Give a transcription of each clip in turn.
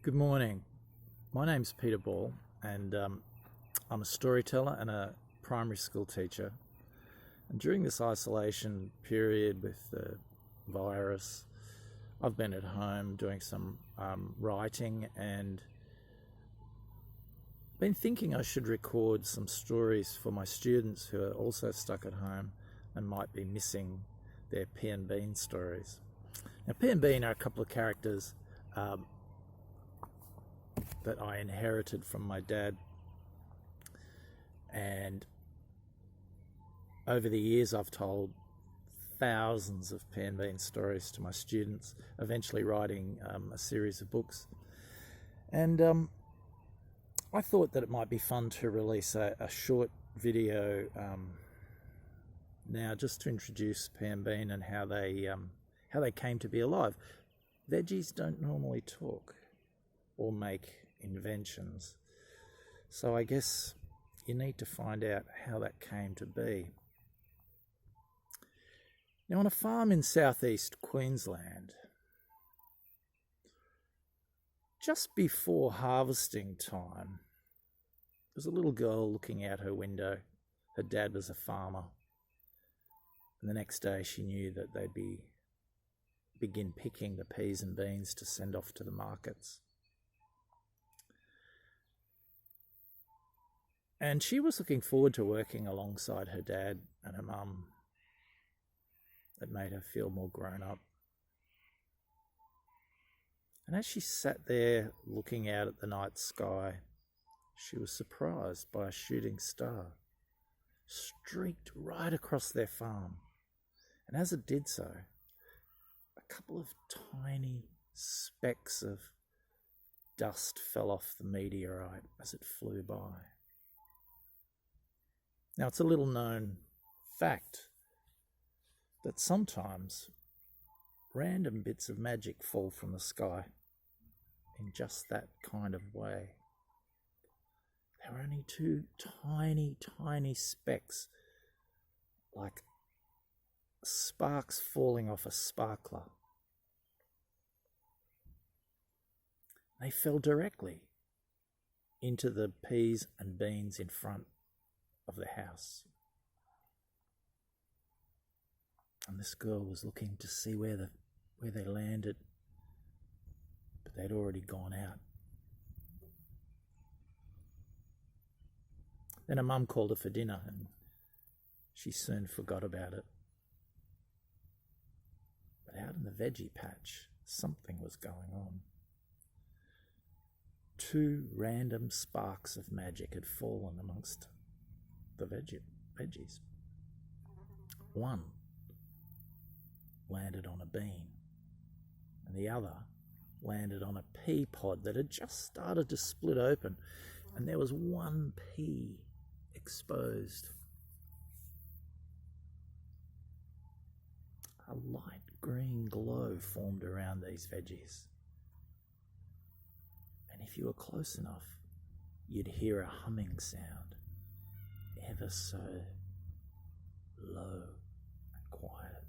Good morning. My name's Peter Ball, and I'm a storyteller and a primary school teacher. And during this isolation period with the virus, I've been at home doing some writing and been thinking I should record some stories for my students who are also stuck at home and might be missing their P and Bean stories. Now, P and Bean are a couple of characters that I inherited from my dad, and over the years I've told thousands of P and Bean stories to my students, eventually writing a series of books. And I thought that it might be fun to release a short video now, just to introduce P and Bean and how they came to be alive. Veggies don't normally talk or make inventions, so I guess you need to find out how that came to be. Now, on a farm in southeast Queensland, just before harvesting time, there was a little girl looking out her window. Her dad was a farmer, and the next day she knew that they'd begin picking the peas and beans to send off to the markets. And she was looking forward to working alongside her dad and her mum. It made her feel more grown up. And as she sat there looking out at the night sky, she was surprised by a shooting star streaked right across their farm. And as it did so, a couple of tiny specks of dust fell off the meteorite as it flew by. Now, it's a little known fact that sometimes random bits of magic fall from the sky in just that kind of way. There are only two tiny specks, like sparks falling off a sparkler. They fell directly into the peas and beans in front of the house. And this girl was looking to see where they landed, but they'd already gone out. Then her mum called her for dinner, and she soon forgot about it. But out in the veggie patch, something was going on. Two random sparks of magic had fallen amongst the veggies. One landed on a bean, and the other landed on a pea pod that had just started to split open, and there was one pea exposed. A light green glow formed around these veggies, and if you were close enough, you'd hear a humming sound, ever so low and quiet.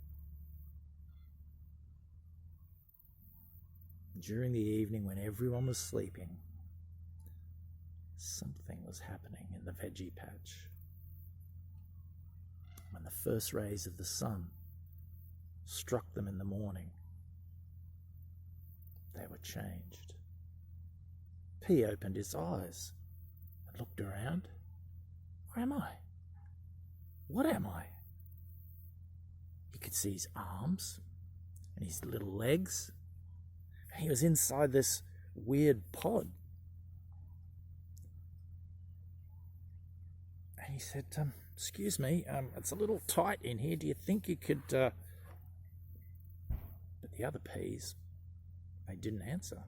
During the evening, when everyone was sleeping, something was happening in the veggie patch. When the first rays of the sun struck them in the morning, they were changed. P opened his eyes and looked around. Where am I? What am I? He could see his arms and his little legs. He was inside this weird pod. And he said, excuse me, it's a little tight in here. Do you think you could... But the other peas, they didn't answer.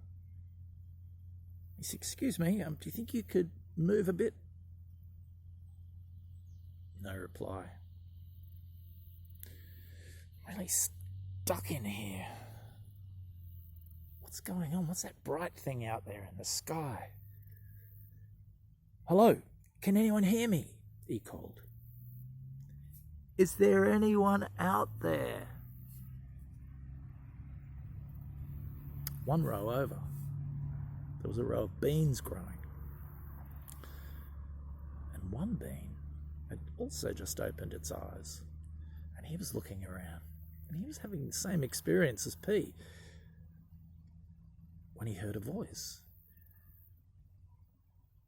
He said, excuse me, do you think you could move a bit? No reply. Really stuck in here. What's going on? What's that bright thing out there in the sky? Hello, can anyone hear me? He called. Is there anyone out there? One row over, there was a row of beans growing. And one bean had also just opened its eyes, and he was looking around, and he was having the same experience as P when he heard a voice.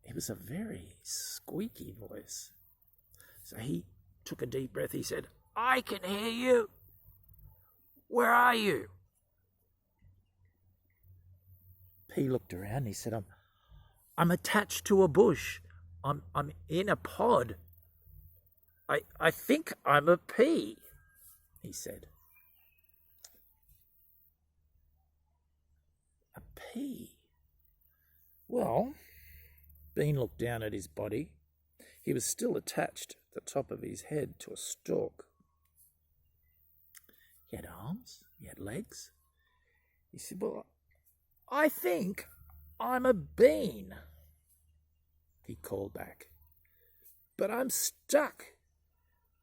It was a very squeaky voice. So he took a deep breath. He said, "I can hear you. Where are you?" P looked around and he said, I'm attached to a bush. I'm in a pod. I think I'm a pea," he said. A pea? Well, Bean looked down at his body. He was still attached at the top of his head to a stalk. He had arms, he had legs. He said, "Well, I think I'm a bean," he called back. "But I'm stuck.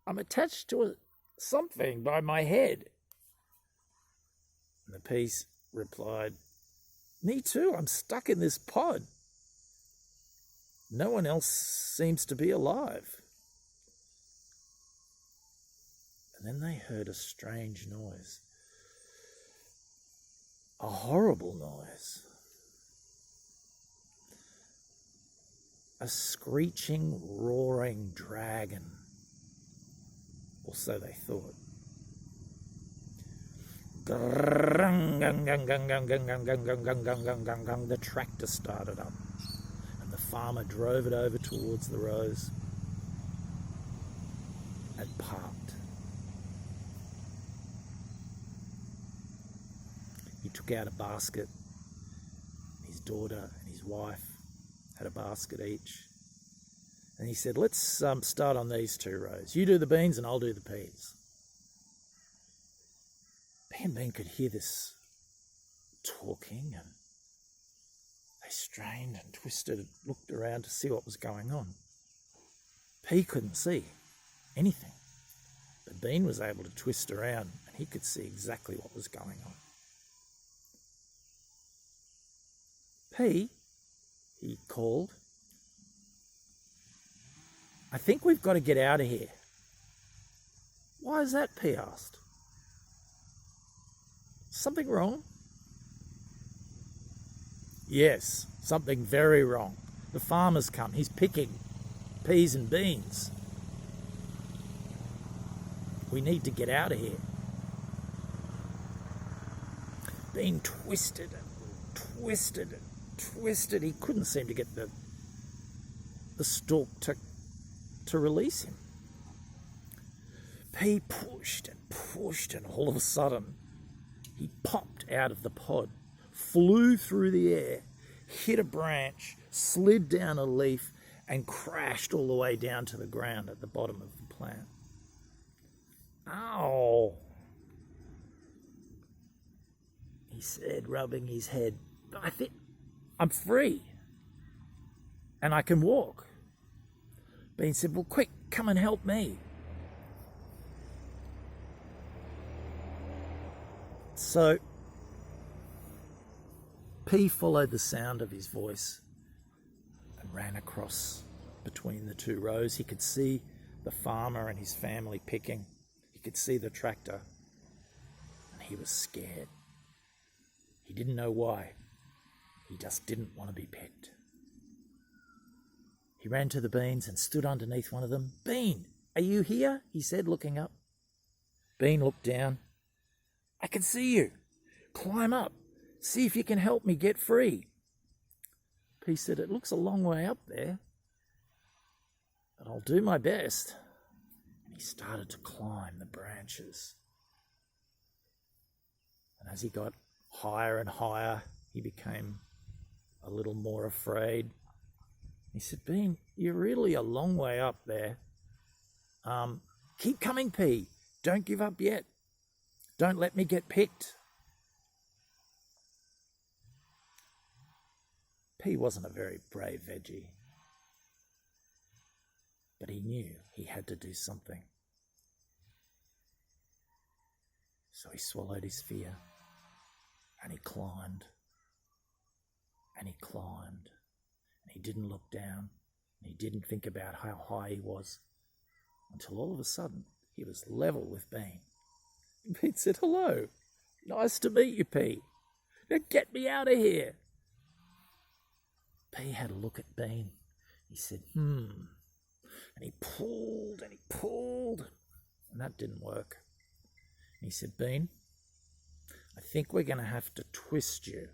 I'm attached to something by my head." And the pea replied, "Me too, I'm stuck in this pod. No one else seems to be alive." And then they heard a strange noise. A horrible noise. A screeching, roaring dragon. Or so they thought. The tractor started up, and the farmer drove it over towards the rows and parked. He took out a basket. His daughter and his wife had a basket each. And he said, "Let's start on these 2 rows. You do the beans and I'll do the peas." P and Bean could hear this talking, and they strained and twisted and looked around to see what was going on. P couldn't see anything, but Bean was able to twist around and he could see exactly what was going on. "P," he called, "I think we've got to get out of here." "Why is that?" P asked. "Something wrong?" "Yes, something very wrong. The farmer's come. He's picking peas and beans. We need to get out of here." Bean twisted and twisted and twisted. He couldn't seem to get the stalk to release him. P pushed and pushed, and all of a sudden he popped out of the pod, flew through the air, hit a branch, slid down a leaf, and crashed all the way down to the ground at the bottom of the plant. "Ow," he said, rubbing his head. "I think I'm free and I can walk." Bean said, "Well, quick, come and help me." So P followed the sound of his voice and ran across between the 2 rows. He could see the farmer and his family picking. He could see the tractor, and he was scared. He didn't know why. He just didn't want to be picked. He ran to the beans and stood underneath one of them. "Bean, are you here?" he said, looking up. Bean looked down. "I can see you. Climb up. See if you can help me get free." P said, "It looks a long way up there, but I'll do my best." And he started to climb the branches. And as he got higher and higher, he became a little more afraid. He said, "Bean, you're really a long way up there. Keep coming, P. Don't give up yet. Don't let me get picked." P wasn't a very brave veggie, but he knew he had to do something. So he swallowed his fear and he climbed and he climbed, and he didn't look down, and he didn't think about how high he was, until all of a sudden he was level with Bean. And Bean said, "Hello, nice to meet you, P. Now get me out of here." P had a look at Bean. He said, and he pulled, and that didn't work. And he said, "Bean, I think we're going to have to twist you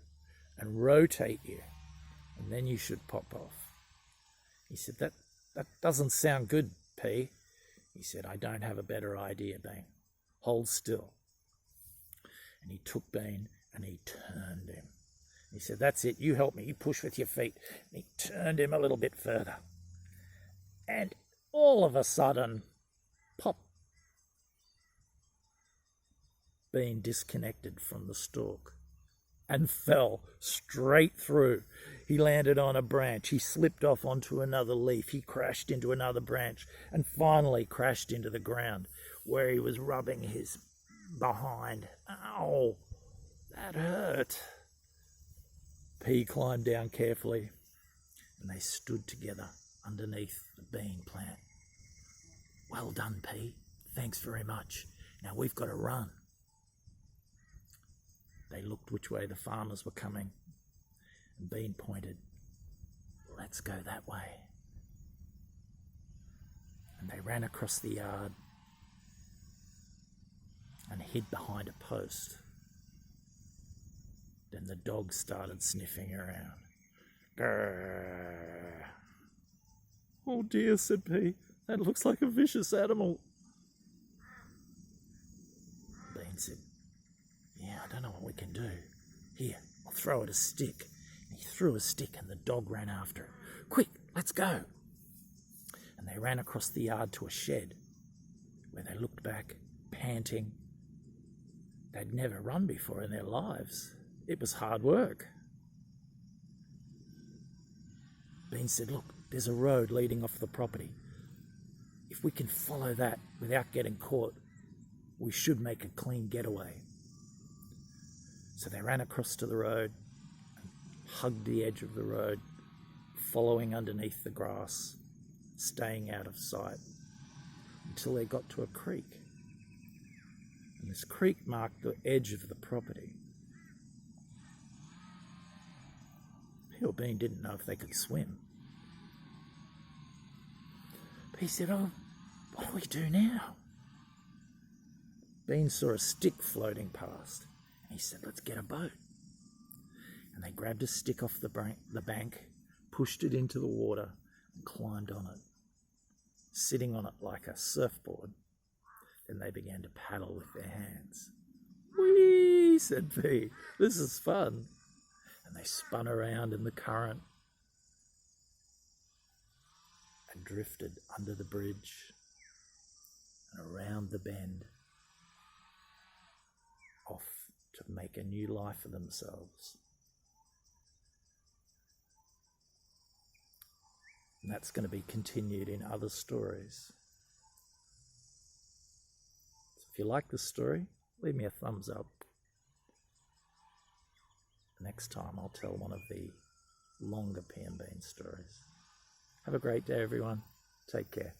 and rotate you, and then you should pop off." He said, that doesn't sound good, P. He said, "I don't have a better idea, Bean. Hold still." And he took Bean and he turned him. He said, "That's it, you help me, you push with your feet." And he turned him a little bit further. And all of a sudden, pop, Bean disconnected from the stalk and fell straight through. He landed on a branch. He slipped off onto another leaf. He crashed into another branch and finally crashed into the ground where he was rubbing his behind. Ow, that hurt. P climbed down carefully and they stood together underneath the bean plant. "Well done, P. Thanks very much. Now we've got to run." They looked which way the farmers were coming, and Bean pointed, "Let's go that way." And they ran across the yard and hid behind a post. Then the dog started sniffing around. "Grrr." "Oh dear," said P. "That looks like a vicious animal." Bean said, "Yeah, I don't know what we can do. Here, I'll throw it a stick." And he threw a stick and the dog ran after it. "Quick, let's go." And they ran across the yard to a shed where they looked back, panting. They'd never run before in their lives. It was hard work. Bean said, "Look, there's a road leading off the property. If we can follow that without getting caught, we should make a clean getaway." So they ran across to the road and hugged the edge of the road, following underneath the grass, staying out of sight, until they got to a creek. And this creek marked the edge of the property. P or Bean didn't know if they could swim. He said, "Oh, what do we do now?" Bean saw a stick floating past, and he said, "Let's get a boat." And they grabbed a stick off the bank, pushed it into the water, and climbed on it, sitting on it like a surfboard. Then they began to paddle with their hands. "Whee!" said P. "This is fun." And they spun around in the current and drifted under the bridge and around the bend, off to make a new life for themselves. And that's going to be continued in other stories. So if you like the story, leave me a thumbs up. Next time I'll tell one of the longer P and Bean stories. Have a great day, everyone. Take care.